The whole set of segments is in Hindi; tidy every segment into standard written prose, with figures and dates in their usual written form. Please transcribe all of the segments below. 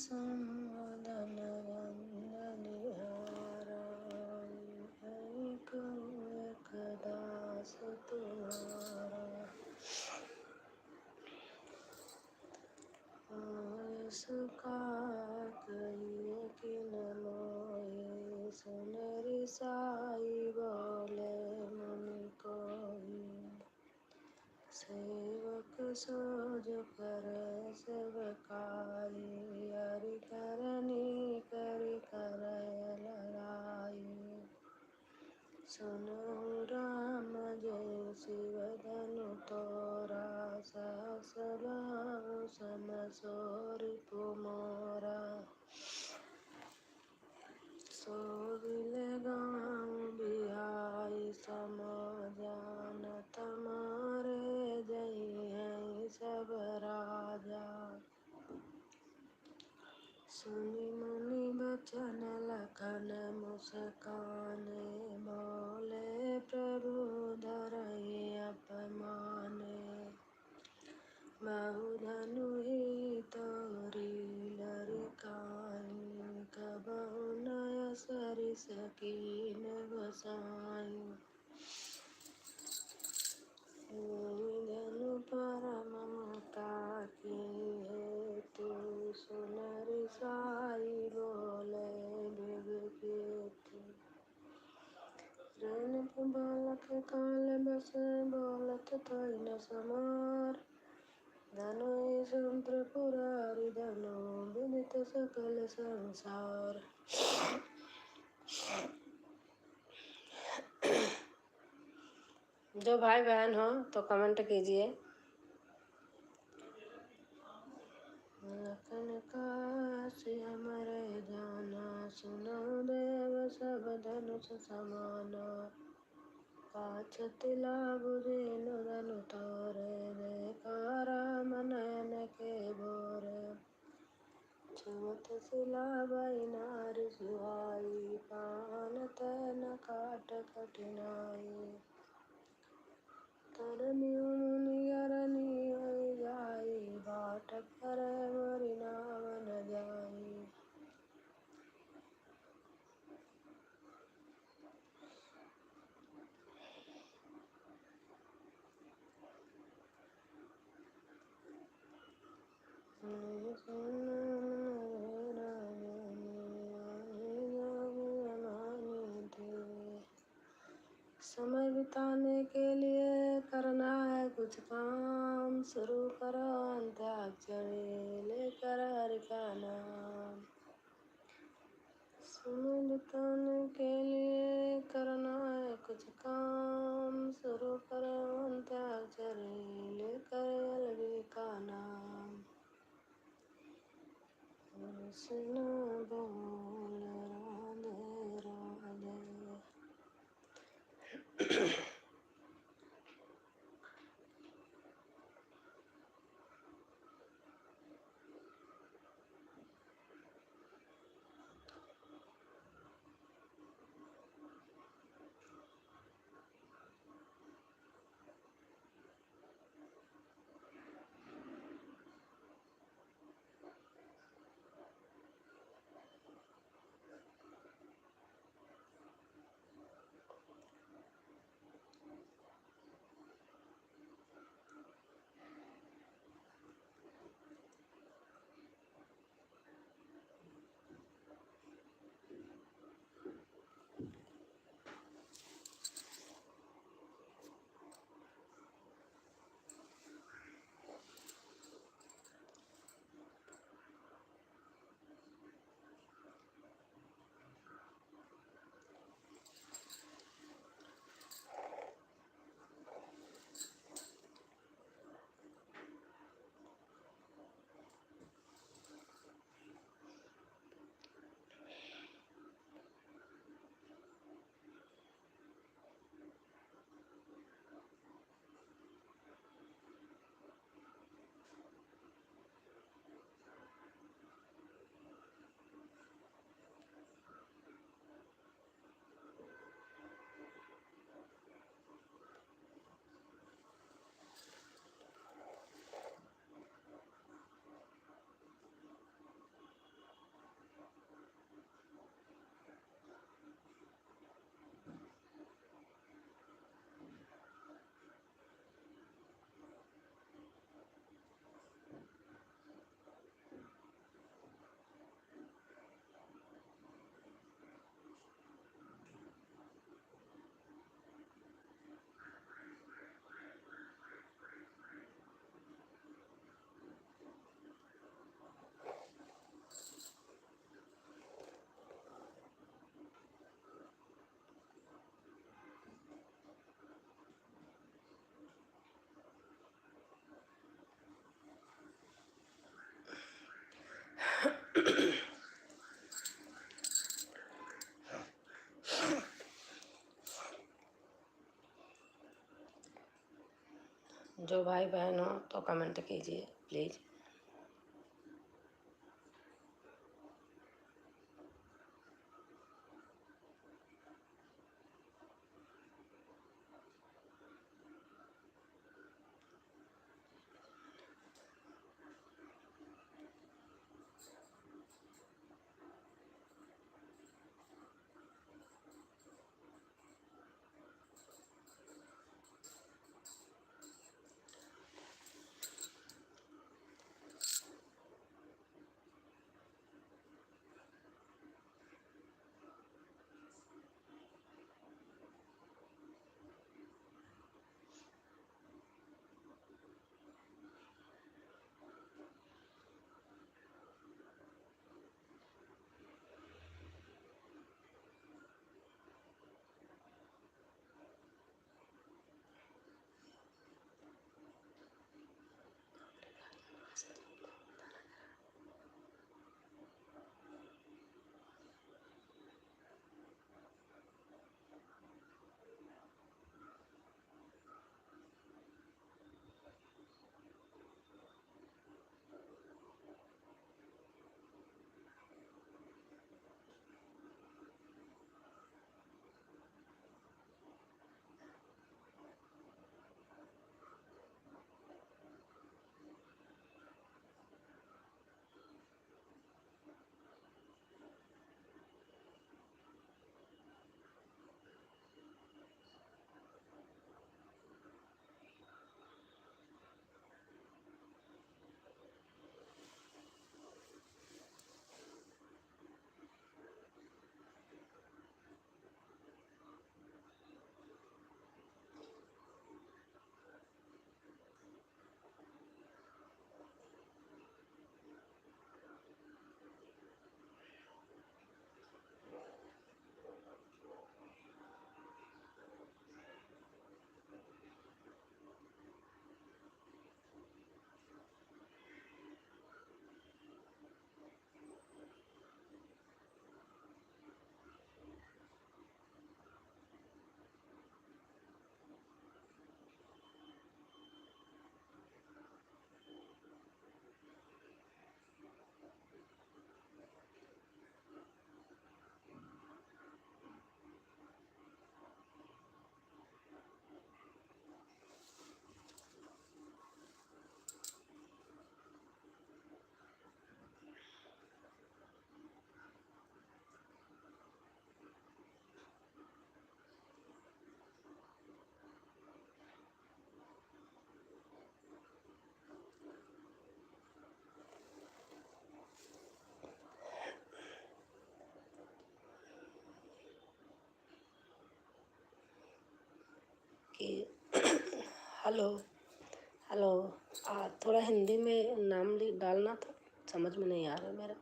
संवदन वंदनिहाराय एक दास तुम्हारा। सुका कहिए कि न मोहि सुन रिसाई बोले मुनि कोई। सेवक सो जो कर सेवकाई हरि करनी करि कर लड़ाई। सुनो राम जय शिव धनु तोरा सहस बाहु सम सो रिपु मोरा। सोबिल गाँव बिहाई सम जानत मारे जई हैं सब राजा। सुनि मुनि बचन लखन मुस्काने बोले प्रभु धरहि अपमाने। बहु धनु ही तोरी लरिकाई कबहु नय सरिस कीन गोसाई। धनु परम ममता की हेतु सुन रिसाई बोले बिगकेतु। रण बालक काल बस बोलत तोय न समार। धनु त्रिपुरारि धनु विदित सकल संसार। जो भाई बहन हो तो कमेंट कीजिए। लखन काशी हमरे जाना सुनो देव सब धनुष समाना। पाछति लागु जेनु धनु तोरे देखा राम नयन के भोरे। छुमत सिला बई नारी सुहाई पान तन काट कठिनाई। तरनियु मुनि गरनी होई जाई बाट पर मोरि नाव न जाई। समय बिताने के लिए करना है कुछ काम शुरू करो अंत्याक्षरी लेकर हरि का नाम। समय बिताने के लिए करना है कुछ काम शुरू करो अंत्याक्षरी लेकर हरि का नाम। सुनो बोल राधे राधे। जो भाई बहन हो तो कमेंट कीजिए प्लीज़। कि हेलो हेलो, थोड़ा हिंदी में नाम डालना था, समझ में नहीं आ रहा मेरा।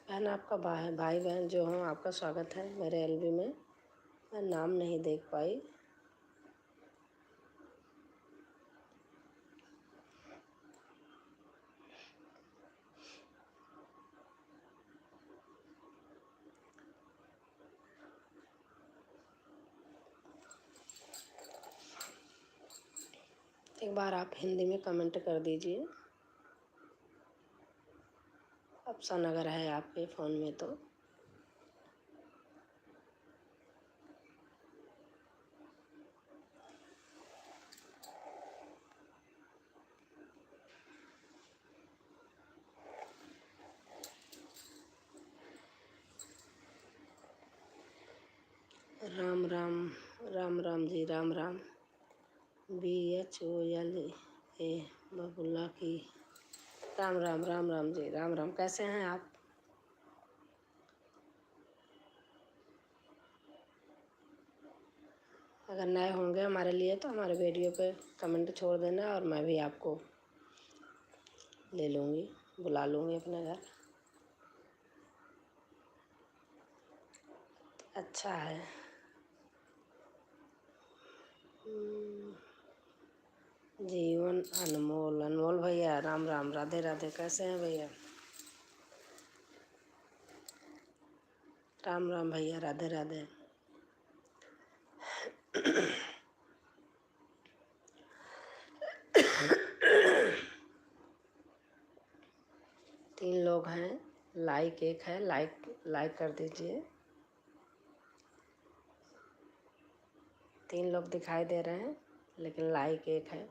बहन, आपका भाई बहन जो हों, आपका स्वागत है मेरे एलबी में। मैं नाम नहीं देख पाई। एक बार आप हिंदी में कमेंट कर दीजिए, ऑप्शन अगर है आपके फ़ोन में तो। राम राम, राम राम जी, राम राम। BHOLA बबुल्ला की राम राम, राम राम जी, राम राम। कैसे हैं आप? अगर नए होंगे हमारे लिए तो हमारे वीडियो पे कमेंट छोड़ देना, और मैं भी आपको ले लूँगी, बुला लूँगी अपने घर। अच्छा है। जीवन अनमोल, अनमोल भैया राम राम, राधे राधे। कैसे हैं भैया? राम राम भैया, राधे राधे। तीन लोग हैं, लाइक एक है, लाइक कर दीजिए। 3 लोग दिखाई दे रहे हैं लेकिन लाइक एक है।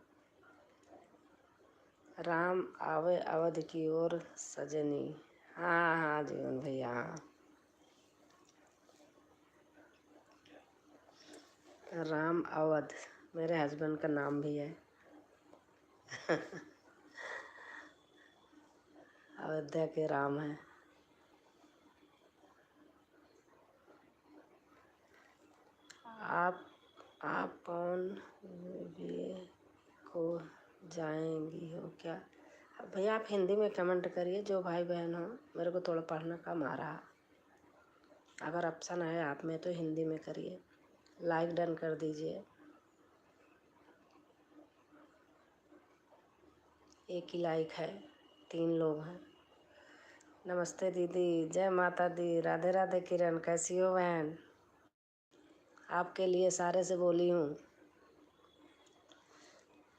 राम आवे अवध की ओर सजनी। हाँ हाँ जीवन भैया, हाँ। राम अवध मेरे हस्बैंड का नाम भी है। अयोध्या के राम हैं। आप कौन बीए को जाएंगी हो क्या? भैया आप हिंदी में कमेंट करिए, जो भाई बहन हो। मेरे को थोड़ा पढ़ना कम आ रहा। अगर ऑप्शन है आप में तो हिंदी में करिए। लाइक डन कर दीजिए। एक ही लाइक है, 3 लोग हैं। नमस्ते दीदी, जय माता दी, राधे राधे। किरण कैसी हो बहन? आपके लिए सारे से बोली हूँ।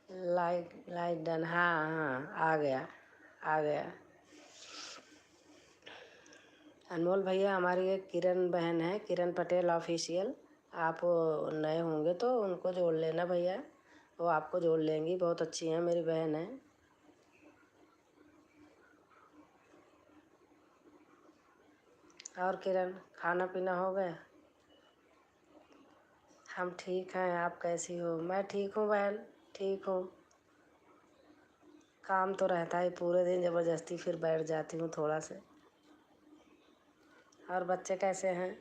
Like done. हाँ हाँ, आ गया। अनमोल भैया, हमारी एक किरण बहन है, किरण पटेल ऑफिशियल। आप नए होंगे तो उनको जोड़ लेना भैया, वो आपको जोड़ लेंगी। बहुत अच्छी हैं, मेरी बहन है। और किरण, खाना पीना हो गया? हम ठीक हैं, आप कैसी हो? मैं ठीक हूँ बहन, ठीक हूँ। काम तो रहता है पूरे दिन, ज़बरदस्ती फिर बैठ जाती हूँ थोड़ा से। और बच्चे कैसे हैं?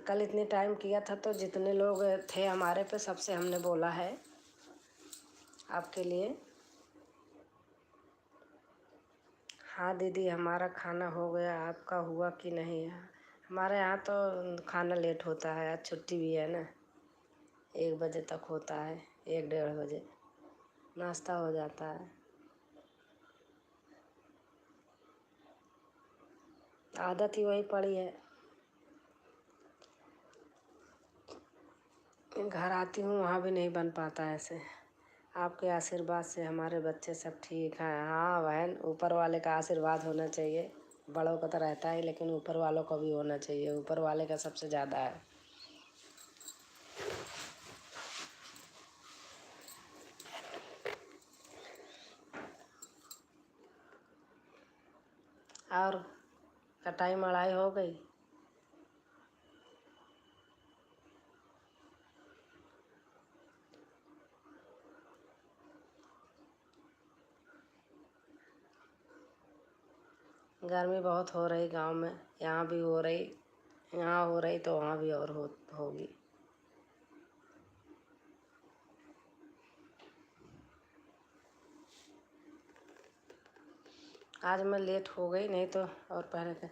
कल इतने टाइम किया था तो जितने लोग थे हमारे पे, सबसे हमने बोला है आपके लिए। हाँ दीदी, हमारा खाना हो गया, आपका हुआ कि नहीं? हमारे यहाँ तो खाना लेट होता है, आज छुट्टी भी है ना। 1 बजे तक होता है, 1 डेढ़ बजे नाश्ता हो जाता है। आदत ही वही पड़ी है। घर आती हूँ वहाँ भी नहीं बन पाता ऐसे। आपके आशीर्वाद से हमारे बच्चे सब ठीक हैं। हाँ बहन, ऊपर वाले का आशीर्वाद होना चाहिए। बड़ों का तो रहता है, लेकिन ऊपर वालों का भी होना चाहिए। ऊपर वाले का सबसे ज़्यादा है। और कटाई मड़ाई हो गई? गर्मी बहुत हो रही गांव में, यहाँ भी हो रही। यहाँ हो रही तो वहाँ भी और होगी। आज मैं लेट हो गई, नहीं तो और पहले का।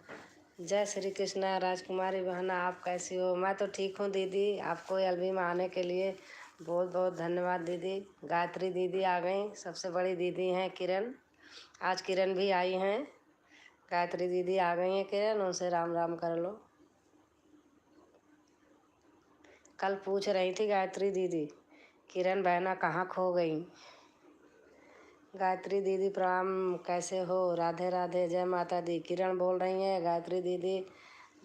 जय श्री कृष्णा राजकुमारी बहना, आप कैसी हो? मैं तो ठीक हूँ दीदी। आपको एलबी में आने के लिए बहुत बहुत धन्यवाद दीदी। गायत्री दीदी आ गई, सबसे बड़ी दीदी हैं किरण। आज किरण भी आई हैं। गायत्री दीदी आ गई हैं किरण, उनसे राम राम कर लो। कल पूछ रही थी गायत्री दीदी, किरण बहना कहाँ खो गई? गायत्री दीदी प्रणाम, कैसे हो? राधे राधे, जय माता दी। किरण बोल रही हैं, गायत्री दीदी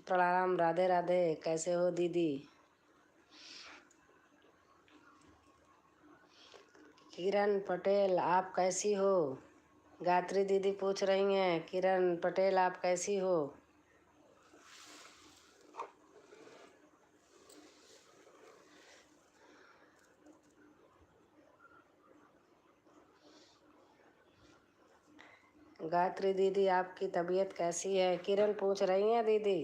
प्रणाम, राधे राधे, कैसे हो दीदी? किरण पटेल, आप कैसी हो? गायत्री दीदी पूछ रही हैं, किरण पटेल आप कैसी हो? गायत्री दीदी आपकी तबीयत कैसी है? किरण पूछ रही हैं दीदी,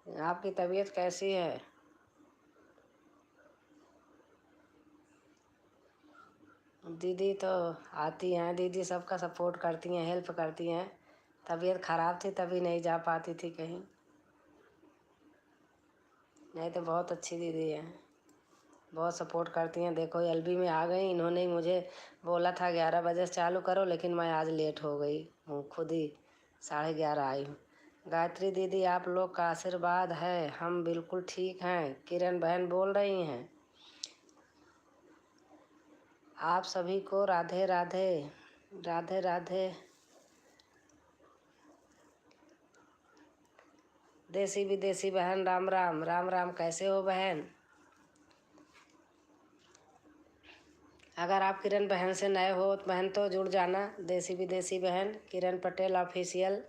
आपकी तबीयत कैसी है? दीदी तो आती हैं, दीदी सबका सपोर्ट करती हैं, हेल्प करती हैं। तबीयत ख़राब थी तभी नहीं जा पाती थी कहीं, नहीं तो बहुत अच्छी दीदी है। बहुत सपोर्ट करती हैं। देखो एलबी में आ गई, इन्होंने ही मुझे बोला था 11 बजे से चालू करो, लेकिन मैं आज लेट हो गई हूँ, खुद ही 11:30 आई हूँ। गायत्री दीदी आप लोग का आशीर्वाद है, हम बिल्कुल ठीक हैं। किरण बहन बोल रही हैं। आप सभी को राधे राधे। राधे राधे। देसी विदेशी बहन राम राम। राम राम। कैसे हो बहन? अगर आप किरण बहन से नए हो तो बहन तो जुड़ जाना। देसी विदेशी बहन किरण पटेल ऑफिशियल।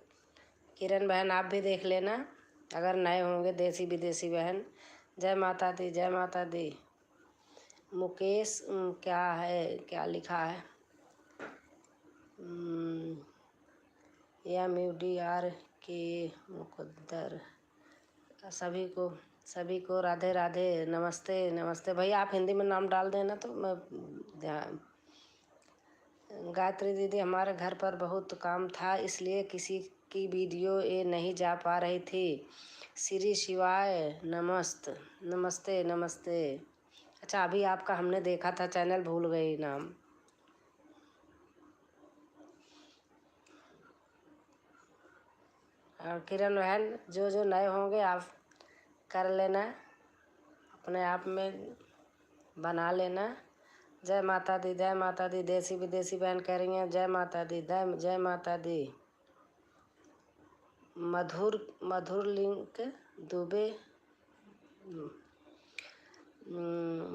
किरण बहन आप भी देख लेना अगर नए होंगे देसी विदेशी बहन। जय माता दी, जय माता दी। मुकेश क्या है, क्या लिखा है? MUDR के मुकद्दर। सभी को राधे राधे। नमस्ते नमस्ते। भैया आप हिंदी में नाम डाल देना तो मैं ध्यान। गायत्री दीदी हमारे घर पर बहुत काम था, इसलिए किसी की वीडियो ये नहीं जा पा रही थी। श्री शिवाय नमस्ते नमस्ते। अच्छा अभी आपका हमने देखा था चैनल, भूल गई नाम। और किरण बहन जो नए होंगे आप कर लेना, अपने आप में बना लेना। जय माता दी, जय माता दी। देसी विदेशी बहन कह रही हैं जय माता दी, जय माता दी। मधुर लिंक दुबे।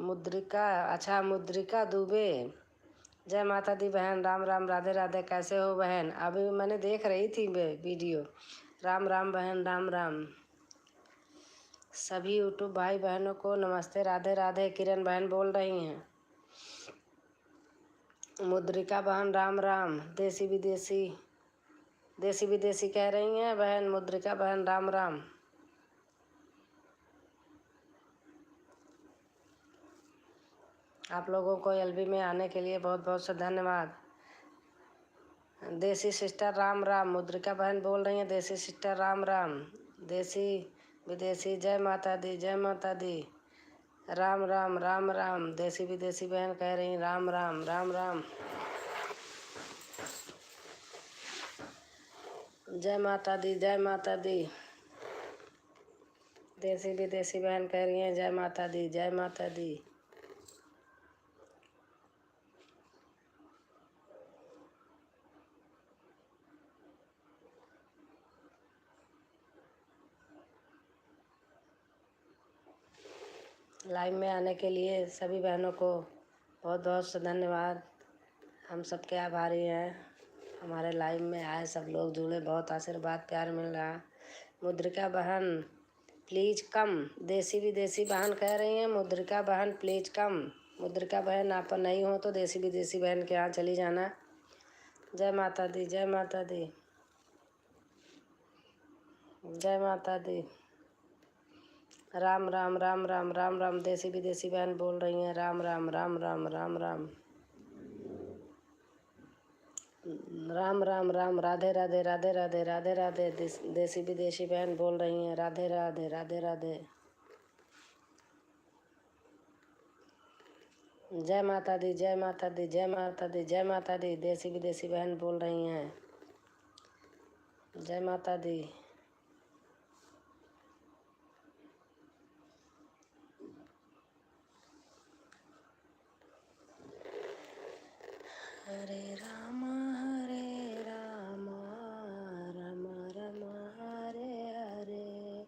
मुद्रिका, अच्छा मुद्रिका दुबे। जय माता दी बहन। राम राम। राधे राधे। कैसे हो बहन? अभी मैंने देख रही थी वीडियो। राम राम बहन, राम राम। सभी यूट्यूब भाई बहनों को नमस्ते, राधे राधे। किरण बहन बोल रही हैं। मुद्रिका बहन राम राम। देसी विदेशी कह रही हैं बहन। मुद्रिका बहन राम राम। आप लोगों को एलबी में आने के लिए बहुत बहुत से धन्यवाद। देसी सिस्टर राम राम। मुद्रिका बहन बोल रही हैं देसी सिस्टर राम राम। देसी विदेशी जय माता दी, जय माता दी। राम राम, राम राम। देसी विदेशी बहन कह रही हैं राम राम, राम राम। जय माता दी, जय माता दी। देसी विदेशी बहन कह रही हैं जय माता दी, जय माता दी। लाइव में आने के लिए सभी बहनों को बहुत बहुत से धन्यवाद। हम सबके आभारी हैं। हमारे लाइव में आए सब लोग जुड़े, बहुत आशीर्वाद प्यार मिल रहा। मुद्रिका बहन प्लीज कम। देसी विदेशी बहन कह रही हैं मुद्रिका बहन प्लीज कम। मुद्रिका बहन आप नहीं हो तो देसी विदेशी बहन के यहाँ चली जाना। जय माता दी, जय माता दी। जय माता दी। राम राम, राम राम, राम राम। देसी विदेशी बहन बोल रही हैं राम राम, राम राम, राम राम। राम राम, राम। राधे राधे, राधे राधे, राधे राधे। देसी विदेशी बहन बोल रही हैं राधे राधे, राधे राधे। जय माता दी, जय माता दी, जय माता दी, जय माता दी। देसी विदेशी बहन बोल रही हैं जय माता दी। हरे राम, राम राम, हरे हरे,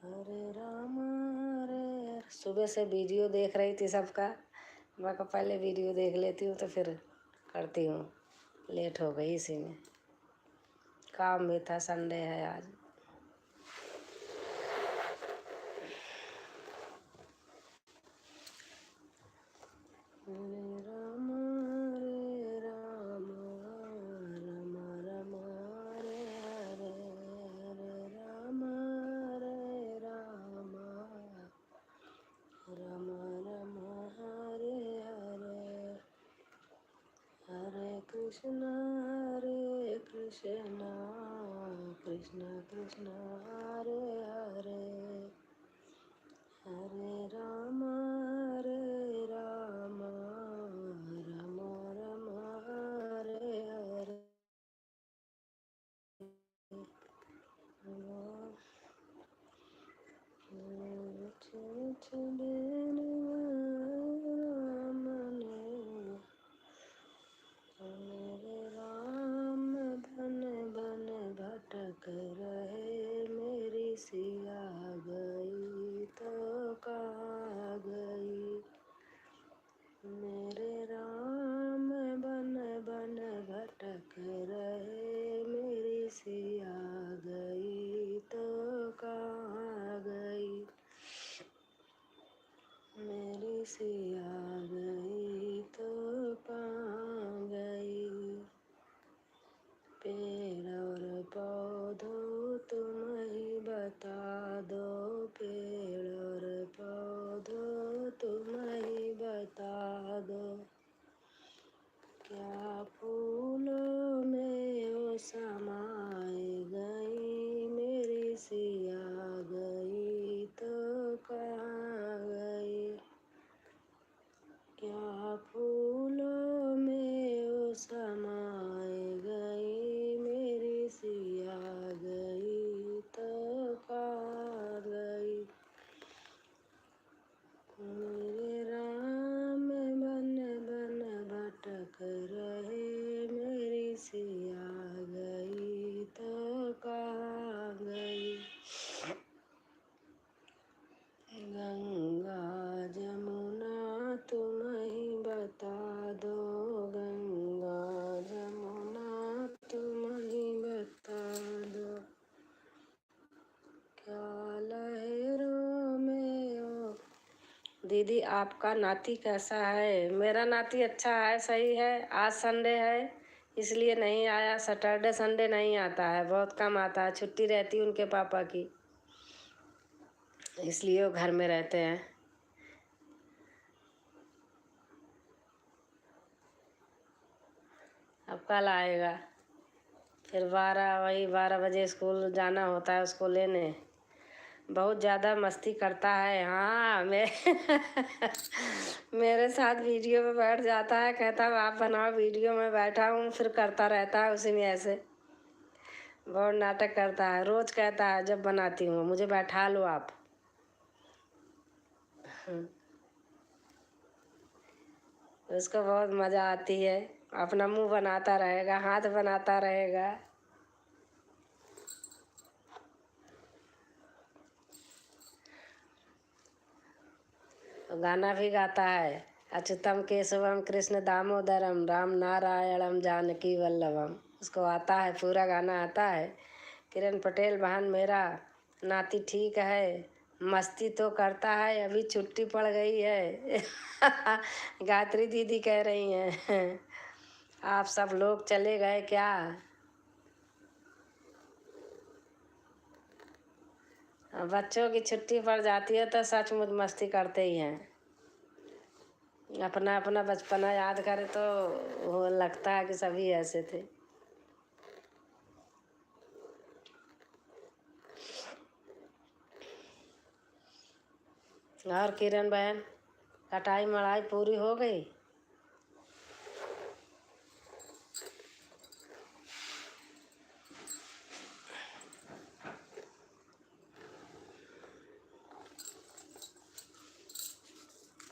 हरे राम हरे। सुबह से वीडियो देख रही थी सबका, मैं को पहले वीडियो देख लेती हूँ तो फिर करती हूँ। लेट हो गई इसी में, काम भी था, संडे है आज। हरे राम, राम राम, हरे हरे, हरे राम, राम राम, हरे हरे, हरे कृष्णा, कृष्ण कृष्ण, हरे हरे, हरे राम, सिया गई तो कहाँ गई। पेड़ और पौधों तुम ही बता दो, पेड़ और पौधों तुम ही बता दो, क्या फूलों में वो समाए गई, मेरी सिया गई तो कहाँ गई। क्या फूलों में वो समाए गई, मेरी सिया गई तो कहाँ गई। मेरे राम बन बन भटक रहे, मेरी सिया गई तो कहाँ गई। गंगा जमुना तुम ही बता दो, गंगा जमुना तुम ही बता दो, क्या लहरों में ओ। दीदी आपका नाती कैसा है? मेरा नाती अच्छा है, सही है। आज संडे है इसलिए नहीं आया, सैटरडे संडे नहीं आता है, बहुत कम आता है, छुट्टी रहती है उनके पापा की, इसलिए वो घर में रहते हैं। अब कल आएगा, फिर 12 बजे स्कूल जाना होता है उसको लेने। बहुत ज़्यादा मस्ती करता है। हाँ मेरे साथ वीडियो में बैठ जाता है, कहता है आप बनाओ, वीडियो में बैठा हूँ, फिर करता रहता है उसी में ऐसे। बहुत नाटक करता है, रोज़ कहता है जब बनाती हूँ मुझे बैठा लो आप। उसको बहुत मज़ा आती है, अपना मुंह बनाता रहेगा, हाथ बनाता रहेगा। गाना भी गाता है, अच्युतम केशवम कृष्ण दामोदरम राम नारायणम जानकी वल्लभम, उसको आता है, पूरा गाना आता है। किरण पटेल बहन मेरा नाती ठीक है, मस्ती तो करता है, अभी छुट्टी पड़ गई है गायत्री दीदी कह रही हैं आप सब लोग चले गए क्या। बच्चों की छुट्टी पड़ जाती है तो सचमुच मस्ती करते ही हैं। अपना अपना बचपना याद करे तो वो लगता है कि सभी ऐसे थे। और किरण बहन कटाई मड़ाई पूरी हो गई।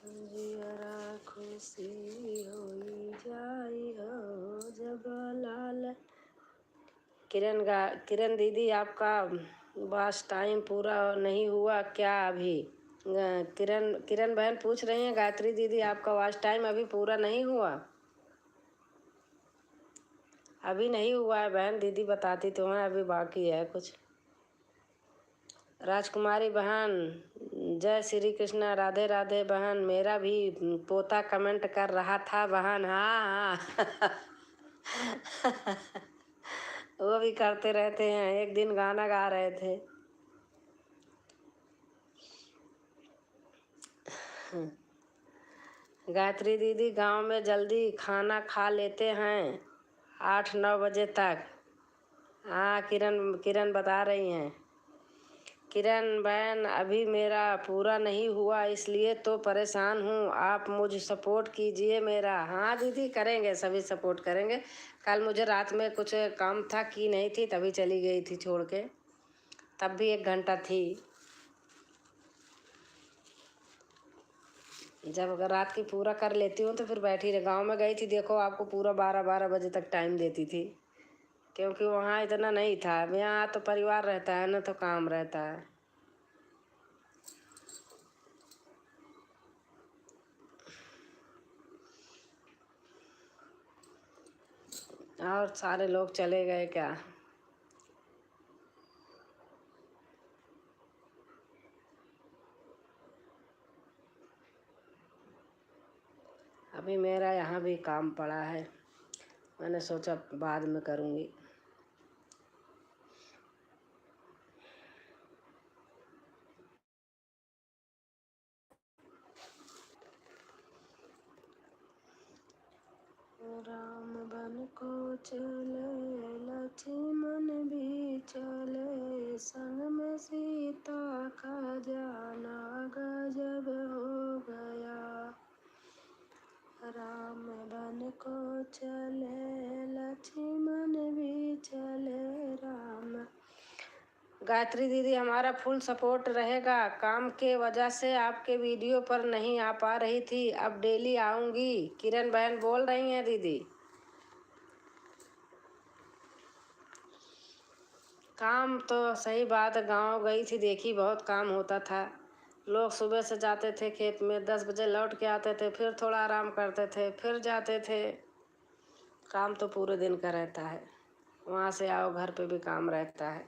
जियरा खुशी होई जाई हो जब लाल। किरण दीदी आपका बस टाइम पूरा नहीं हुआ क्या अभी। किरण बहन पूछ रही हैं गायत्री दीदी आपका वॉच टाइम अभी पूरा नहीं हुआ। अभी नहीं हुआ है बहन, दीदी बताती तो हैं, अभी बाकी है कुछ। राजकुमारी बहन जय श्री कृष्णा, राधे राधे बहन। मेरा भी पोता कमेंट कर रहा था बहन। हाँ वो भी करते रहते हैं, एक दिन गाना गा रहे थे। गायत्री दीदी गांव में जल्दी खाना खा लेते हैं 8-9 बजे तक। हाँ किरण बता रही हैं। किरण बहन अभी मेरा पूरा नहीं हुआ इसलिए तो परेशान हूँ, आप मुझे सपोर्ट कीजिए मेरा। हाँ दीदी करेंगे, सभी सपोर्ट करेंगे। कल मुझे रात में कुछ काम था की नहीं थी, तभी चली गई थी छोड़ के, तब भी 1 घंटा थी। जब अगर रात की पूरा कर लेती हूँ तो फिर बैठी रह। गाँव में गई थी देखो, आपको पूरा 12 बजे तक टाइम देती थी, क्योंकि वहाँ इतना नहीं था। अब यहाँ तो परिवार रहता है ना, तो काम रहता है। और सारे लोग चले गए क्या। अभी मेरा यहाँ भी काम पड़ा है, मैंने सोचा बाद में करूँगी। राम बन को चले, लक्ष्मण भी चले, संग में सीता का जाना गजब हो गया। राम बन को चले, लक्ष्मण भी चले, राम। गायत्री दीदी, हमारा फुल सपोर्ट रहेगा। काम के वजह से आपके वीडियो पर नहीं आ पा रही थी, अब डेली आऊँगी। किरण बहन बोल रही हैं दीदी। काम तो सही बात है, गांव गई थी, देखी बहुत काम होता था। लोग सुबह से जाते थे खेत में, 10 बजे लौट के आते थे, फिर थोड़ा आराम करते थे, फिर जाते थे। काम तो पूरे दिन का रहता है, वहाँ से आओ घर पे भी काम रहता है।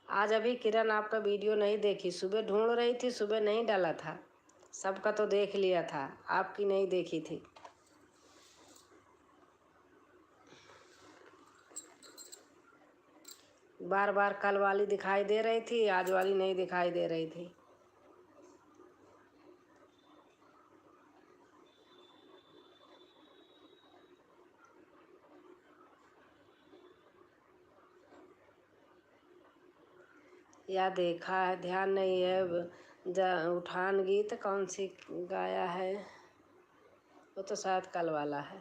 आज अभी किरण आपका वीडियो नहीं देखी, सुबह ढूंढ रही थी, सुबह नहीं डाला था। सबका तो देख लिया था, आपकी नहीं देखी थी। बार बार कल वाली दिखाई दे रही थी, आज वाली नहीं दिखाई दे रही थी। या देखा है, ध्यान नहीं है। उठान गीत कौन सी गाया है, वो तो शायद कल वाला है।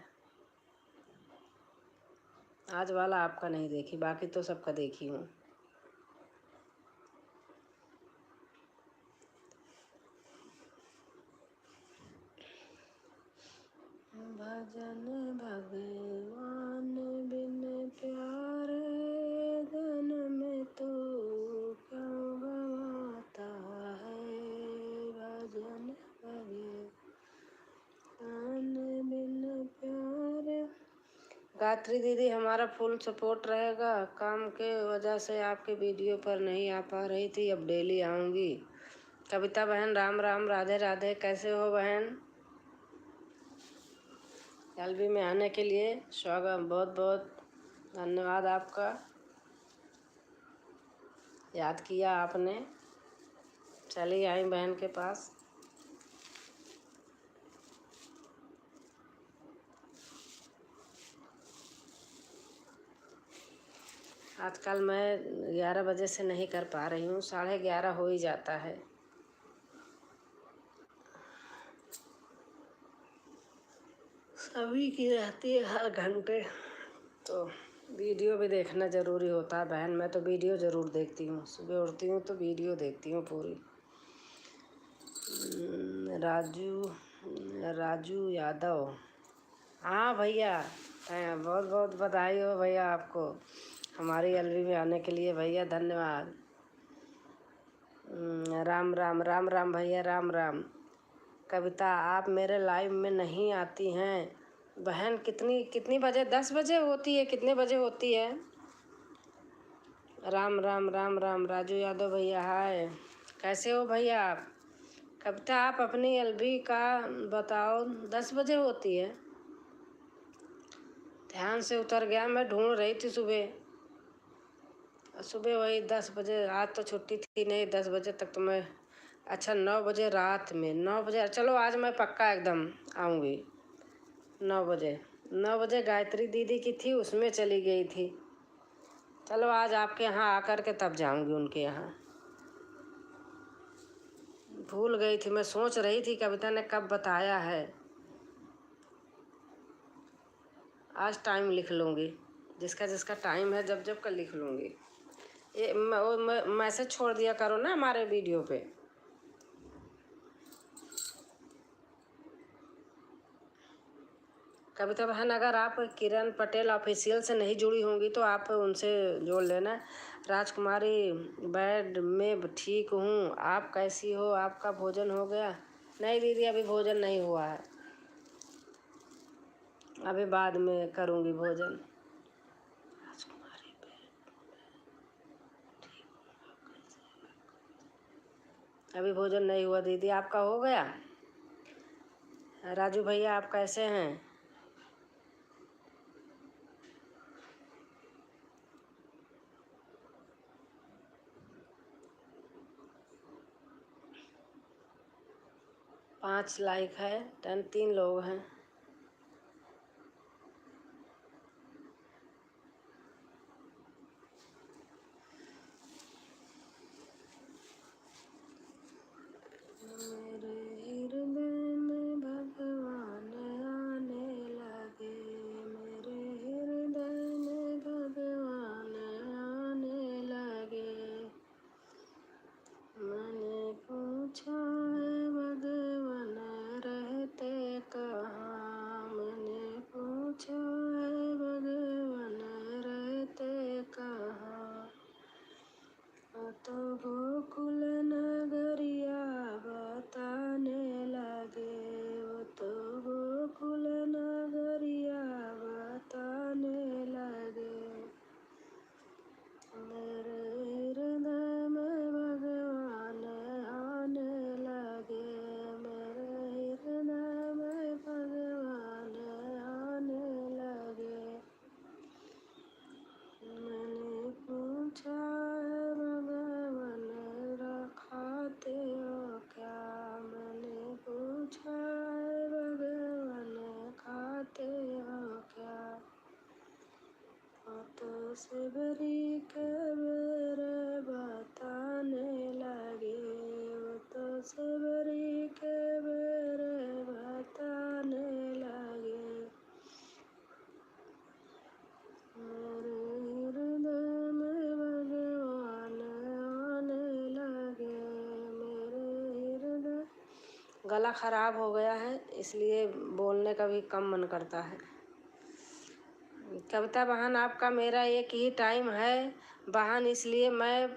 आज वाला आपका नहीं देखी, बाकी तो सबका देखी हूँ। भजन भगवान बिन प्यारे, धन में तो क्यों गवाता है। भजन भगवान बिन प्यारे। गायत्री दीदी, हमारा फुल सपोर्ट रहेगा। काम के वजह से आपके वीडियो पर नहीं आ पा रही थी, अब डेली आऊँगी। कविता बहन, राम राम, राधे राधे, कैसे हो बहन? एलबी में आने के लिए स्वागत, बहुत बहुत धन्यवाद आपका। याद किया आपने, चली आई बहन के पास। आजकल मैं 11 बजे से नहीं कर पा रही हूँ, 11:30 हो ही जाता है। सभी की रहती है हर घंटे, तो वीडियो भी देखना ज़रूरी होता है बहन। मैं तो वीडियो ज़रूर देखती हूँ, सुबह उठती हूँ तो वीडियो देखती हूँ पूरी। राजू यादव, हाँ भैया, बहुत बहुत बधाई हो भैया आपको हमारी एलबी में आने के लिए। भैया धन्यवाद। राम राम, राम राम भैया, राम राम। कविता, आप मेरे लाइव में नहीं आती हैं बहन। कितनी बजे? 10 बजे होती है, कितने बजे होती है? राम राम, राम राम। राजू यादव भैया, हाय, कैसे हो भैया आप? कविता, आप अपनी एलबी का बताओ। 10 बजे होती है? ध्यान से उतर गया, मैं ढूंढ रही थी सुबह वही 10 बजे। आज तो छुट्टी थी नहीं, 10 बजे तक तो मैं, अच्छा 9 बजे रात में, 9 बजे, चलो आज मैं पक्का एकदम आऊँगी 9 बजे। 9 बजे गायत्री दीदी की थी, उसमें चली गई थी। चलो आज आपके यहाँ आकर के तब जाऊँगी उनके यहाँ। भूल गई थी, मैं सोच रही थी कविता ने कब बताया है। आज टाइम लिख लूँगी, जिसका जिसका टाइम है, जब जब का लिख लूँगी। ये मैसेज छोड़ दिया करो ना हमारे वीडियो पे। कविता बहन, अगर आप किरण पटेल ऑफिशियल से नहीं जुड़ी होंगी तो आप उनसे जोड़ लेना। राजकुमारी, बेड में ठीक हूँ, आप कैसी हो? आपका भोजन हो गया? नहीं दीदी, अभी भोजन नहीं हुआ है, अभी बाद में करूँगी भोजन। अभी भोजन नहीं हुआ दीदी, आपका हो गया? राजू भैया आप कैसे हैं? पाँच लाइक है, 3 लोग हैं। मेरे हृदय में भगवान आने लगे, मेरे हृदय में भगवान आने लगे। मैंने पूछा है भगवान रहते कहाँ, मैंने पूछा है भगवान रहते कहाँ। तो गोकुल नगरिया बताने लगे, वो तो गोकुल नगरिया बताने लगे। मेरे हृदय में भगवान आने लगे, मेरे हृदय में भगवान आने लगे। मैंने पूछा है भगवान खाते हो क्या, मैंने पूछा है भगवान खाते हो क्या। तो सबरी के बेरे बताने लगे, वो तो सबरी के बेरे बताने लगे। मेरे हृदय में भगवान आने लगे, मेरे हृदय। गला खराब हो गया है इसलिए बोलने का भी कम मन करता है। कविता बहन आपका मेरा एक ही टाइम है बहन, इसलिए मैं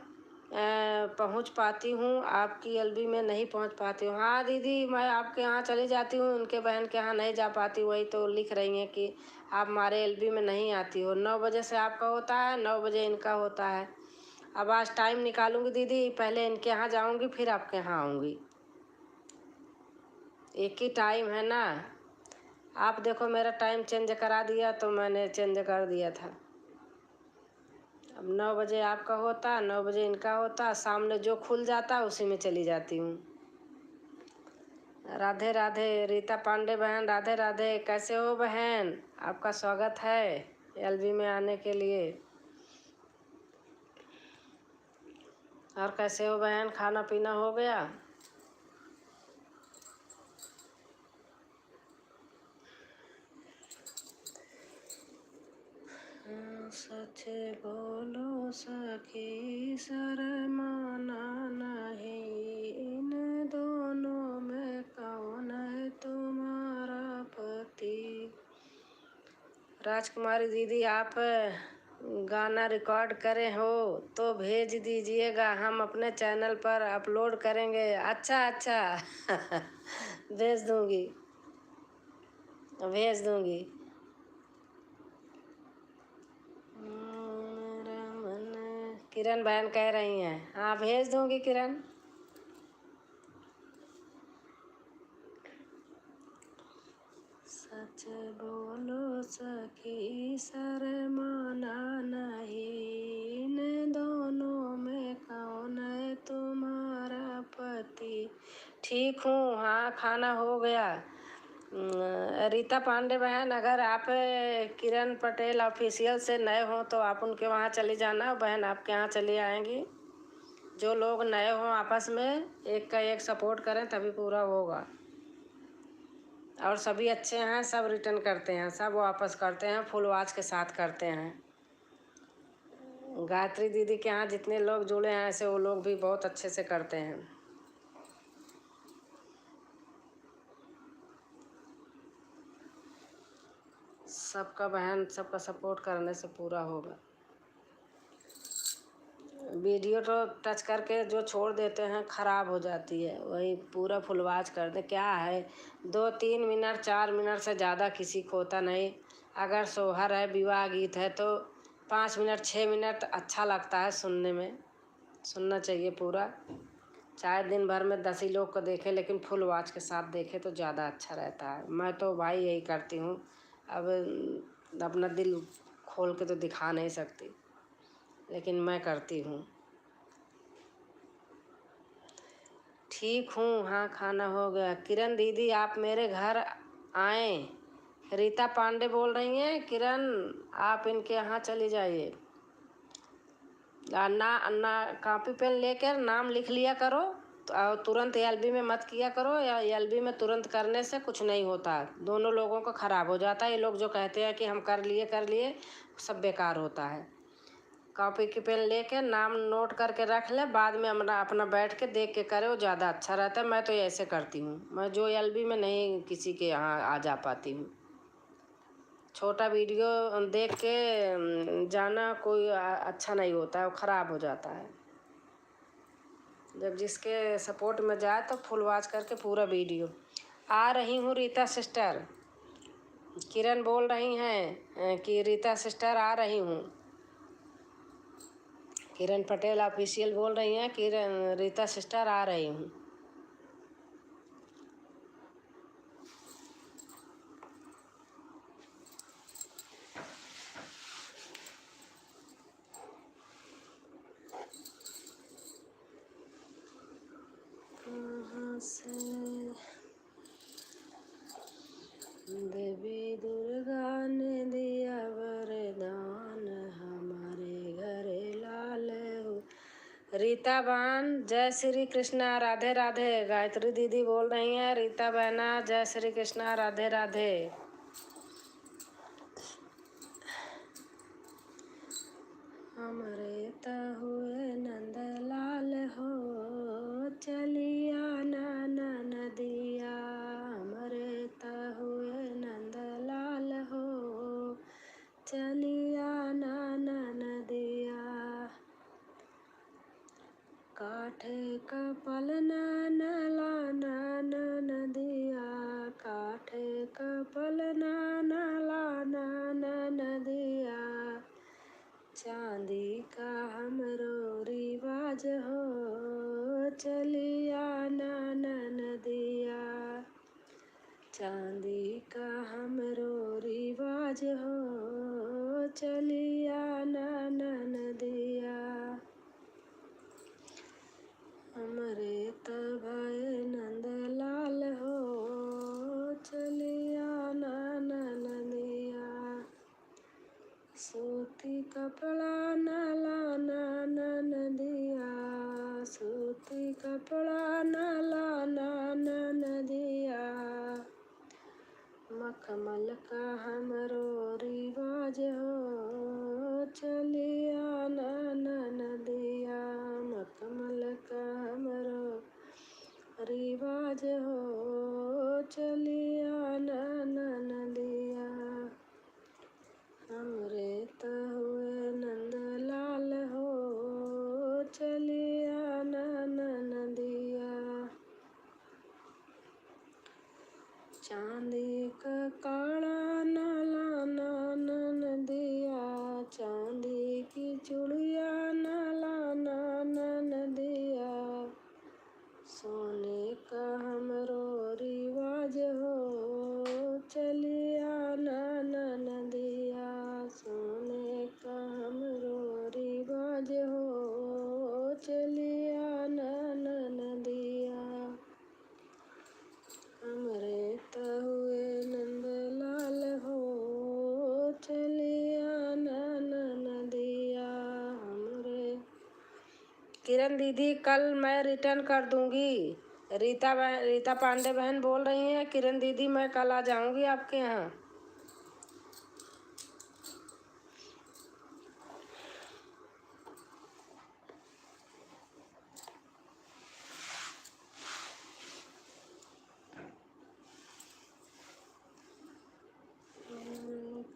पहुंच पाती हूँ, आपकी एलबी में नहीं पहुंच पाती हूँ। हाँ दीदी, मैं आपके यहाँ चली जाती हूँ, उनके बहन के यहाँ नहीं जा पाती। वही तो लिख रही हैं कि आप हमारे एलबी में नहीं आती हो। 9 बजे से आपका होता है, 9 बजे इनका होता है। अब आज टाइम निकालूंगी दीदी, पहले इनके यहाँ जाऊँगी फिर आपके यहाँ आऊँगी। एक ही टाइम है ना। आप देखो मेरा टाइम चेंज करा दिया तो मैंने चेंज कर दिया था। अब 9 बजे आपका होता, 9 बजे इनका होता, सामने जो खुल जाता उसी में चली जाती हूँ। राधे राधे रीता पांडे बहन, राधे राधे। कैसे हो बहन? आपका स्वागत है एलबी में आने के लिए। और कैसे हो बहन, खाना पीना हो गया? सच बोलो सखी शर्माना नहीं, इन दोनों में कौन है तुम्हारा पति। राजकुमारी दीदी आप गाना रिकॉर्ड करे हो तो भेज दीजिएगा, हम अपने चैनल पर अपलोड करेंगे। अच्छा भेज दूंगी, भेज दूंगी। मेरा मन, किरण बहन कह रही हैं, हाँ भेज दूंगी किरण। सच बोलो सखी शर्माना नहीं, इन दोनों में कौन है तुम्हारा पति। ठीक हूँ, हाँ खाना हो गया। रीता पांडे बहन, अगर आप किरण पटेल ऑफिशियल से नए हो तो आप उनके वहाँ चली जाना, बहन आपके यहाँ चली आएंगी। जो लोग नए हों आपस में एक का एक सपोर्ट करें तभी पूरा होगा। और सभी अच्छे हैं, सब रिटर्न करते हैं, सब वापस करते हैं, फुल वॉच के साथ करते हैं। गायत्री दीदी के यहाँ जितने लोग जुड़े हैं ऐसे वो लोग भी बहुत अच्छे से करते हैं। सबका बहन, सबका सपोर्ट करने से पूरा होगा। वीडियो तो टच करके जो छोड़ देते हैं ख़राब हो जाती है, वही पूरा फुल वॉच कर दे। क्या है 2-3 मिनट 4 मिनट से ज़्यादा किसी को होता नहीं। अगर सोहर है, विवाह गीत है तो 5 मिनट 6 मिनट अच्छा लगता है सुनने में, सुनना चाहिए पूरा। चाहे दिन भर में 10 ही लोग को देखे, लेकिन फुल वॉच के साथ देखे तो ज़्यादा अच्छा रहता है। मैं तो भाई यही करती हूँ। अब अपना दिल खोल के तो दिखा नहीं सकती, लेकिन मैं करती हूँ। ठीक हूँ, हाँ खाना हो गया। किरण दीदी आप मेरे घर आएँ। रीता पांडे बोल रही हैं। किरण आप इनके यहाँ चली जाइए। ना कॉपी पेन लेकर नाम लिख लिया करो, तो तुरंत एलबी में मत किया करो, या एलबी में तुरंत करने से कुछ नहीं होता, दोनों लोगों का ख़राब हो जाता है। ये लोग जो कहते हैं कि हम कर लिए सब बेकार होता है। कॉपी की पेन लेके नाम नोट करके रख ले, बाद में अपना बैठ के देख के करे, वो ज़्यादा अच्छा रहता है। मैं तो ऐसे करती हूँ। मैं जो एलबी में नहीं किसी के यहाँ आ जा पाती हूँ। छोटा वीडियो देख के जाना कोई अच्छा नहीं होता है, वो ख़राब हो जाता है। जब जिसके सपोर्ट में जाए तो फुल वॉच करके पूरा वीडियो। आ रही हूँ रीता सिस्टर। किरण बोल रही हैं कि रीता सिस्टर आ रही हूँ। किरण पटेल ऑफिशियल बोल रही हैं कि रीता सिस्टर आ रही हूँ। कहाँ से देवी दुर्गा ने दिया वरदान, हमारे घरे लाल हो। रीता बहन जय श्री कृष्णा, राधे राधे। गायत्री दीदी बोल रही हैं रीता बहना जय श्री कृष्णा, राधे राधे। हमरे त हुए नंदलाल हो, चलिया नदिया। हमरे त हुए नंदलाल हो, चलिया नदिया। काठे कपल लाना नदिया, काठे कपल लाना नदिया। चांदी का हमरो रिवाज हो, चलिया नदिया। चांदी का हमरो रिवाज हो, चलिया नदिया। हमरे त भय नंदलाल हो, चलिया नदिया। सूती कपड़ा लाना नदिया, सूती कपड़ा लाना नदिया। मखमल का हमरो रिवाज हो, चलिया नदिया। मखमल का हमरो रिवाज हो, चलिया नदिया। हमरे त हुए नंदलाल हो, चलिया नदिया। चांदी का काड़ा लाना नदिया, चांदी की चूड़िया लाना नदिया। सोने का हमरो रिवाज हो, चलिया नदिया। सोने का हमरो रिवाज हो, चलिया नदिया। हमरे त हुए नंदलाल हो, चलिया नदिया। हमरे किरण दीदी कल मैं रिटर्न कर दूंगी। रीता पांडे बहन बोल रही हैं किरण दीदी मैं कल आ जाऊंगी आपके यहाँ।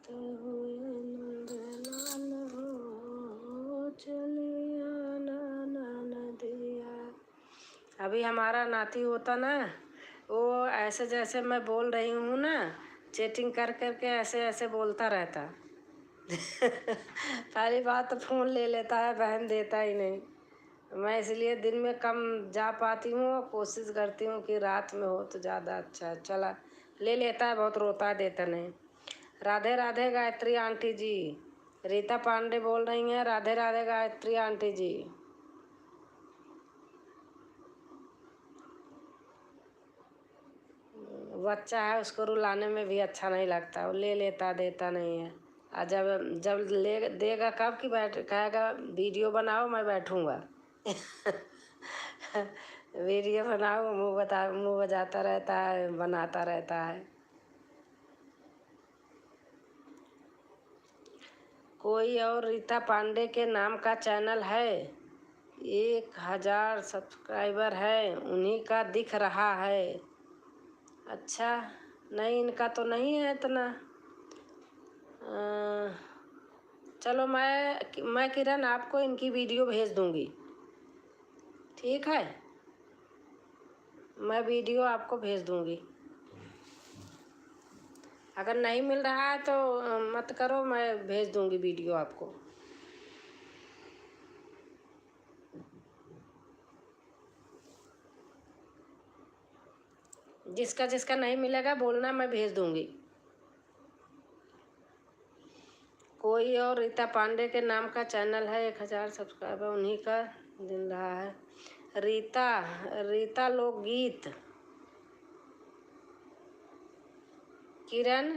तो हुए नंदलाल हो, चलिया नदिया। अभी हमारा नाती होता ना, वो ऐसे जैसे मैं बोल रही हूँ ना, चैटिंग कर करके ऐसे ऐसे बोलता रहता। पहली बात तो फ़ोन ले लेता है, बहन देता ही नहीं। मैं इसलिए दिन में कम जा पाती हूँ और कोशिश करती हूँ कि रात में हो तो ज़्यादा अच्छा है। चला ले लेता है, बहुत रोता है, देता नहीं। राधे राधे गायत्री आंटी जी, रीता पांडे बोल रही हैं। राधे राधे गायत्री आंटी जी। बच्चा है, उसको रुलाने में भी अच्छा नहीं लगता, वो ले लेता, देता नहीं है। और जब जब ले देगा कब कि बैठ कहेगा वीडियो बनाओ मैं बैठूंगा। वीडियो बनाओ, मुंह बजाता रहता है, बनाता रहता है। कोई और रीता पांडे के नाम का चैनल है, 1000 सब्सक्राइबर है, उन्हीं का दिख रहा है। अच्छा, नहीं इनका तो नहीं है इतना। चलो मैं किरण आपको इनकी वीडियो भेज दूंगी, ठीक है? मैं वीडियो आपको भेज दूंगी। अगर नहीं मिल रहा है तो मत करो, मैं भेज दूंगी वीडियो आपको। जिसका जिसका नहीं मिलेगा बोलना, मैं भेज दूंगी। कोई और रीता पांडे के नाम का चैनल है, 1000 सब्सक्राइबर, उन्हीं का दिन रहा है। रीता रीता लोकगीत, किरण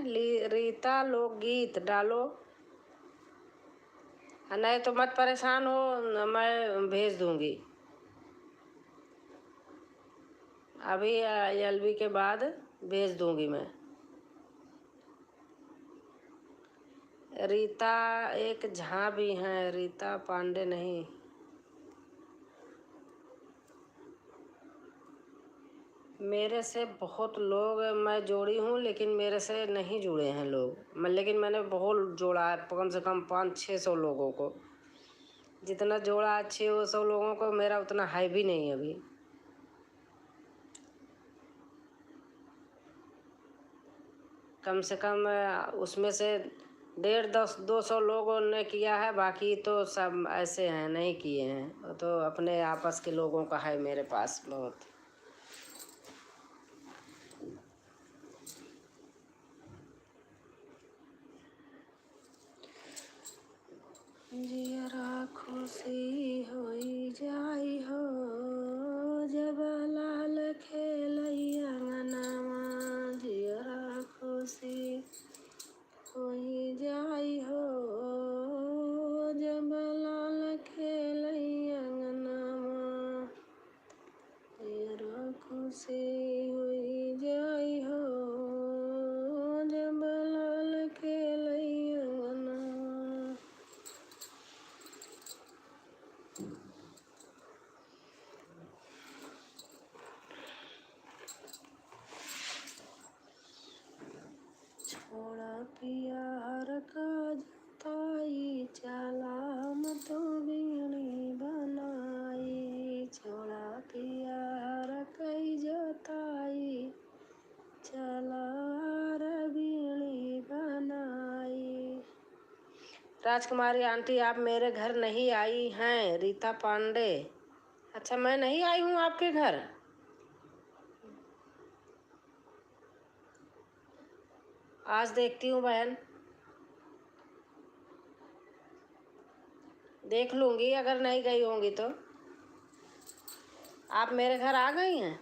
रीता लोकगीत डालो। नहीं तो मत परेशान हो, मैं भेज दूंगी अभी, एलबी के बाद भेज दूंगी मैं। रीता एक झा भी हैं, रीता पांडे नहीं। मेरे से बहुत लोग मैं जोड़ी हूँ, लेकिन मेरे से नहीं जुड़े हैं लोग। लेकिन मैंने बहुत जोड़ा है, कम से कम 500-600 लोगों को। जितना जोड़ा 600 लोगों को, मेरा उतना है भी नहीं अभी। कम से कम उसमें से 150-200 लोगों ने किया है, बाकी तो सब ऐसे हैं, नहीं किए हैं। तो अपने आपस के लोगों का है मेरे पास बहुत। जियरा खुशी होई जाई हो, जब लाल खेलैया अंगनामा। जियरा खुशी होई जाई हो, जब लाल खेलैया अंगनामा। जियरा खुशी होई जाई हो, जब लाल खेलैया अंगनामा। छोड़ा पिया हर का जताई, चला हम तो बीड़ी बनाई। छोड़ा पिया हर कई जताई, चला हर बीड़ी बनाई। राजकुमारी आंटी, आप मेरे घर नहीं आई हैं। रीता पांडे, अच्छा मैं नहीं आई हूँ आपके घर। आज देखती हूँ बहन, देख लूँगी। अगर नहीं गई होंगी तो आप मेरे घर आ गई हैं,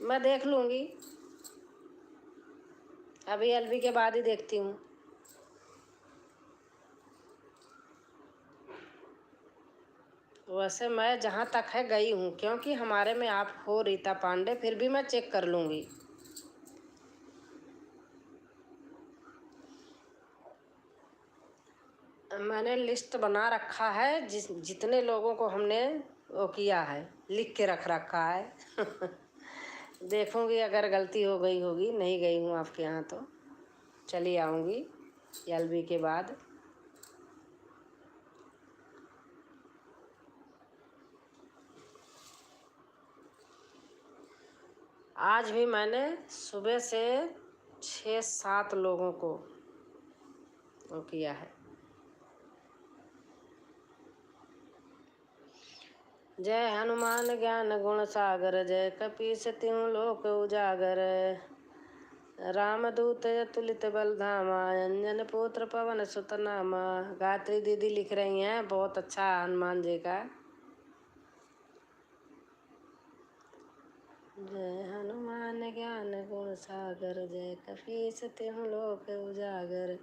मैं देख लूँगी। अभी एलबी के बाद ही देखती हूँ। वैसे मैं जहाँ तक है गई हूँ, क्योंकि हमारे में आप हो रीता पांडे, फिर भी मैं चेक कर लूँगी। मैंने लिस्ट बना रखा है, जितने लोगों को हमने वो किया है, लिख के रख रखा है। देखूँगी, अगर गलती हो गई होगी, नहीं गई हूँ आपके यहाँ तो चली आऊँगी एलबी के बाद। आज भी मैंने सुबह से 6-7 लोगों को वो किया है। जय हनुमान ज्ञान गुण सागर, जय कपीस तिहु लोक उजागर। रामदूत अतुलित बल धामा, अंजन पुत्र पवन सुत नामा। गायत्री दीदी लिख रही हैं, बहुत अच्छा हनुमान जी का। जय हनुमान ज्ञान गुण सागर, जय कपीस तिहु लोक उजागर।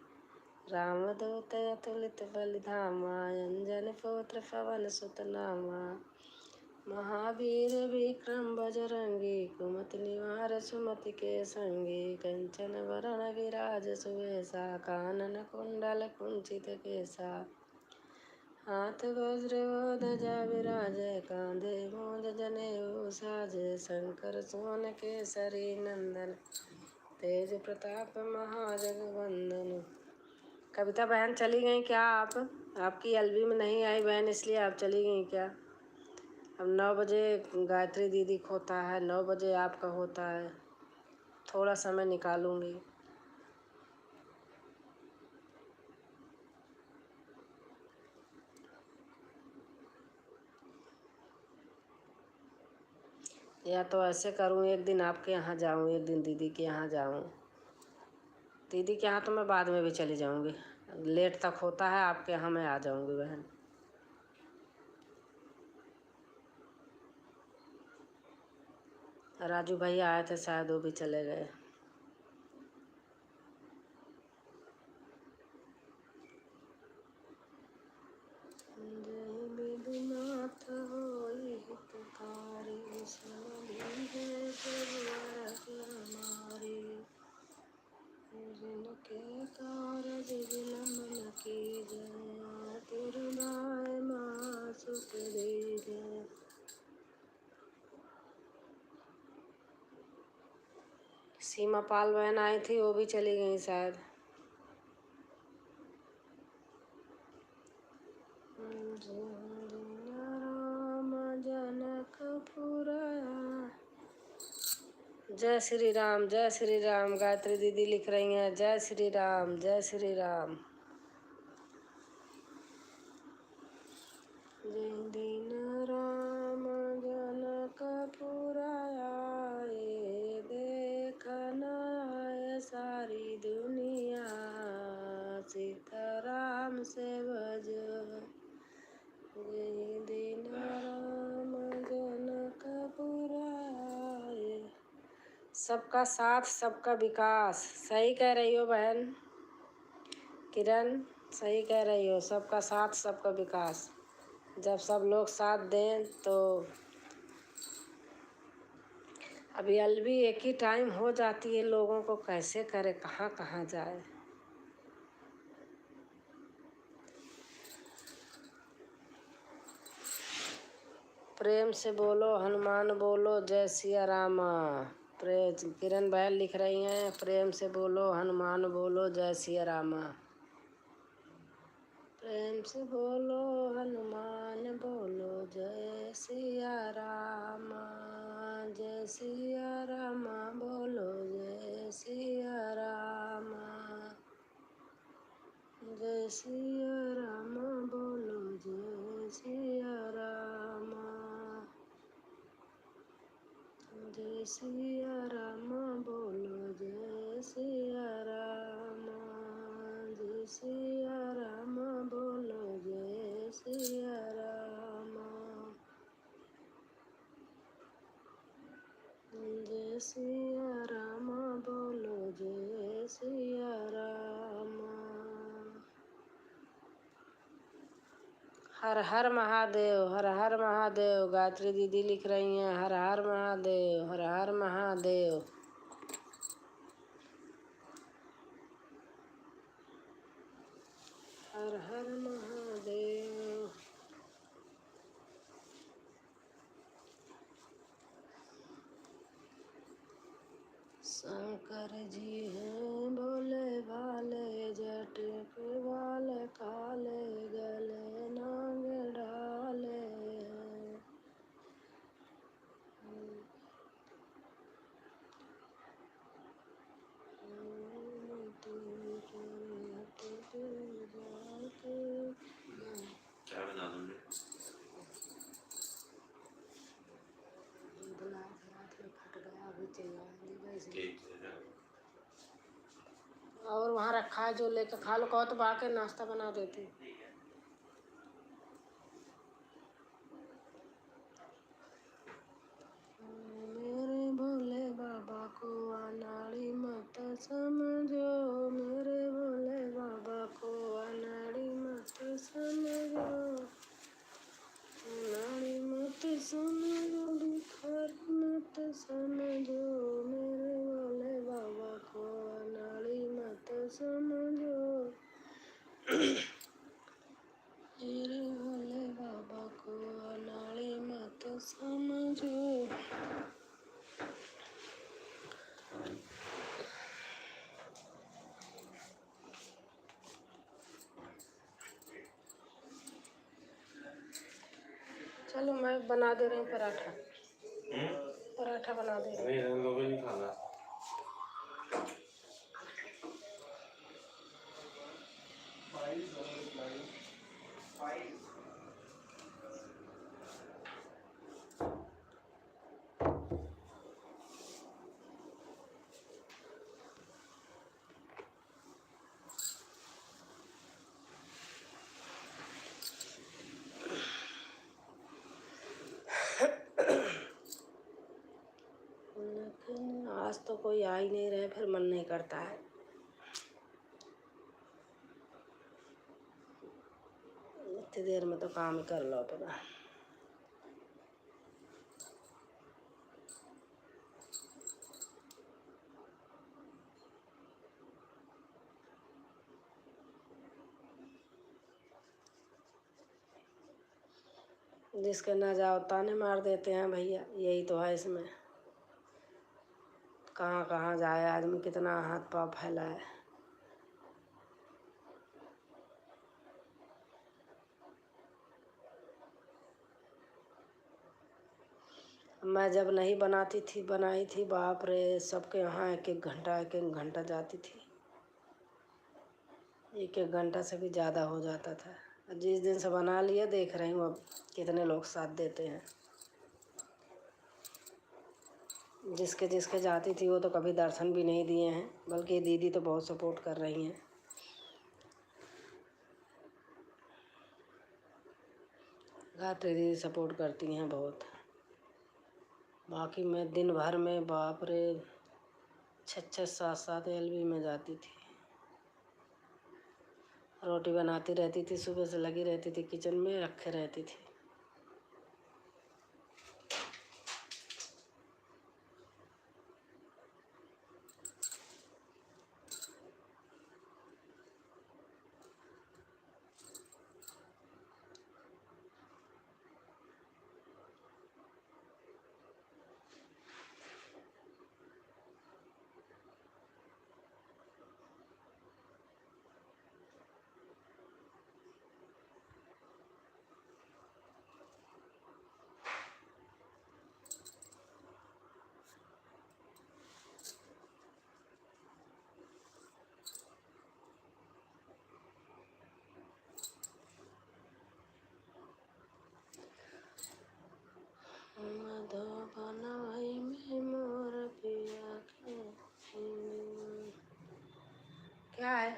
रामदूत अतुलित बल धामा, अंजन पुत्र पवन सुत नामा। महावीर विक्रम बजरंगी, कुमति निवार सुमति के संगी। कंचन वरण विराज सुवेशा, कानन कुंडल कुंचित केसा। हाथ वज्र ध्वजा विराजय, कांधे मूंज जनेऊ साजय। शंकर सुवन केसरी नंदन, तेज प्रताप महाजगवंदन। कविता बहन चली गई क्या आप? आपकी एलबी में नहीं आई बहन, इसलिए आप चली गई क्या? अब 9 बजे गायत्री दीदी को होता है, 9 बजे आपका होता है, थोड़ा समय निकालूंगी। या तो ऐसे करूँ, एक दिन आपके यहाँ जाऊँ, एक दिन दीदी के यहाँ जाऊँ। दीदी के यहाँ तो मैं बाद में भी चली जाऊँगी, लेट तक होता है, आपके यहाँ मैं आ जाऊँगी बहन। राजू भैया आए थे, शायद वो भी चले गए। विधुनाथ होई हितकारी, समझिए प्रभु हमारी। जिनके कारज विलंब कीजय, तिरुनाय माँ सुख दीजय। सीमा पाल बहन आई थी, वो भी चली गई शायद। राम जनकपुर। जय श्री राम, जय श्री राम। गायत्री दीदी लिख रही हैं, जय श्री राम, जय श्री राम। जय दीन राम जनकपुर आए, देखन आए सारी दुनिया। सीताराम से बजो, जय दीन राम जनकपुर आए। सबका साथ सबका विकास, सही कह रही हो बहन किरण, सही कह रही हो। सबका साथ सबका विकास, जब सब लोग साथ दें तो। अभी अलवी एक ही टाइम हो जाती है, लोगों को कैसे करे, कहाँ कहाँ जाए। प्रेम से बोलो हनुमान बोलो, जय सिया रामा। किरण बहन लिख रही हैं, प्रेम से बोलो हनुमान बोलो, जय सिया रामा। प्रेम से बोलो हनुमान बोलो, जय सिया रामा। जय सिया रामा बोलो, जय सिया रामा। जय सिया रामा बोलो, जय सिया रामा। जय सिया रामा बोलो, जय सिया रामा। जय सिया रामा बोलो, जय सिया रामा। जय सिया रामा बोलो, जय सिया रामा। हर हर महादेव, हर हर महादेव। गायत्री दीदी लिख रही हैं, हर हर महादेव, हर हर महादेव। हर हर महादेव। शंकर जी हैं भोले भाले, जट बाल काले, गले नाग डाले। और वहाँ रखा है जो लेकर खा लो, कहो तो बाके नाश्ता बना देती। मेरे भोले बाबा को अनाड़ी मत समझो, मेरे भोले बाबा को अनाड़ी मत समझो, अनाड़ी मत समझो, भिखारी मत समझो, मेरे भोले बाबा को अनाड़ी मत समझो, मेरे भोले बाबा को अनाड़ी मत समझो। चलो मैं बना दे रही हूँ पराठा। पराठा बना दे रही हूँ। नहीं खाना। लेकिन आज तो कोई आ ही नहीं रहे, फिर मन नहीं करता है। इतनी देर में तो काम ही कर लो अपना। जिसके ना जाओ ताने मार देते हैं भैया, यही तो है इसमें। कहाँ कहाँ जाए आदमी, कितना हाथ पाँव फैलाए। मैं जब नहीं बनाती थी, बनाई थी, बाप रे, सबके यहाँ एक एक घंटा जाती थी। एक एक घंटा से भी ज़्यादा हो जाता था। जिस दिन से बना लिया, देख रही हूँ अब कितने लोग साथ देते हैं। जिसके जिसके जाती थी वो तो कभी दर्शन भी नहीं दिए हैं, बल्कि दीदी तो बहुत सपोर्ट कर रही हैं। गायत्री दीदी सपोर्ट करती हैं बहुत। बाकी मैं दिन भर में बाप रे 6-6 7-7 एलबी में जाती थी। रोटी बनाती रहती थी, सुबह से लगी रहती थी किचन में, रखे रहती थी। मधुबनई में मोर पिया के। क्या है?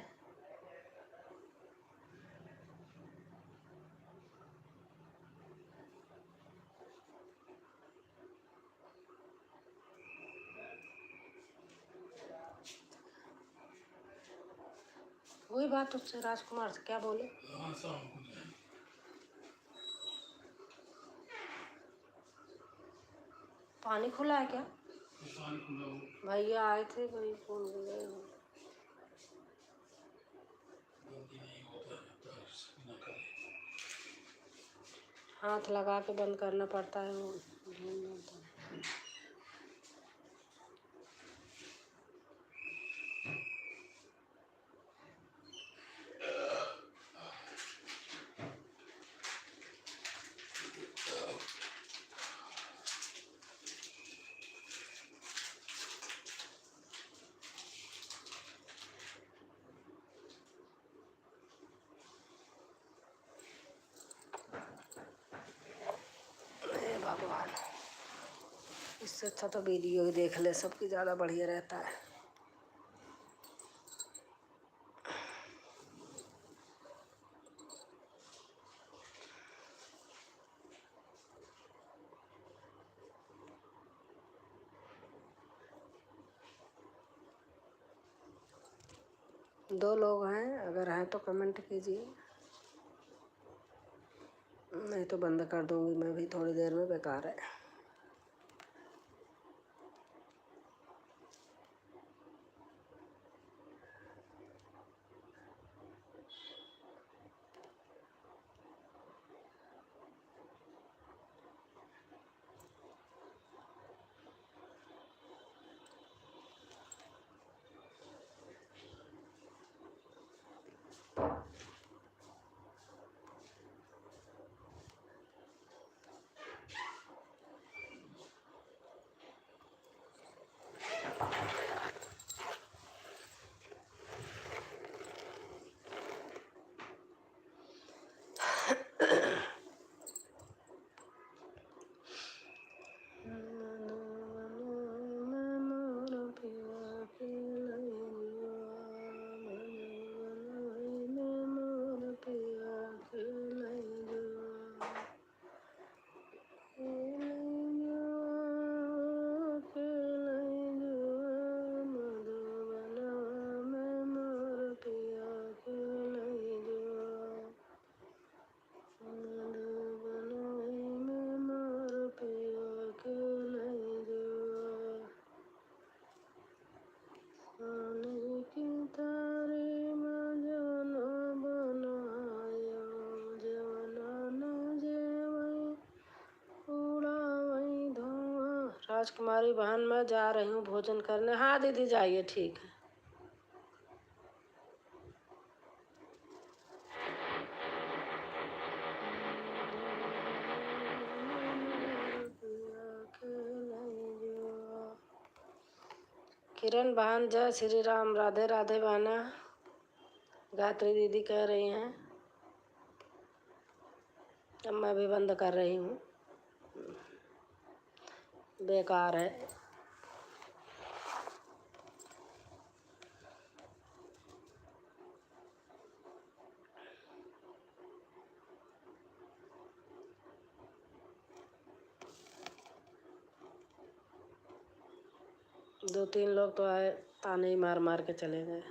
वही बात उससे राजकुमार से क्या बोले? पानी खुला है क्या? भैया आए थे, वही फोन गए। हाथ लगा के बंद करना पड़ता है वो। भगवान, इससे अच्छा तो वीडियो ही देख ले, सबकी ज़्यादा बढ़िया रहता है। 2 लोग हैं, अगर हैं तो कमेंट कीजिए, नहीं तो बंद कर दूँगी मैं भी थोड़ी देर में, बेकार है। राजकुमारी बहन, मैं जा रही हूँ भोजन करने। हाँ दीदी जाइए, ठीक है। किरण बहन, जय श्री राम, राधे राधे बहना। गायत्री दीदी कह रही हैं। अब मैं भी बंद कर रही हूँ, बेकार है। दो तीन लोग तो आए, ताने ही मार मार के चले गए।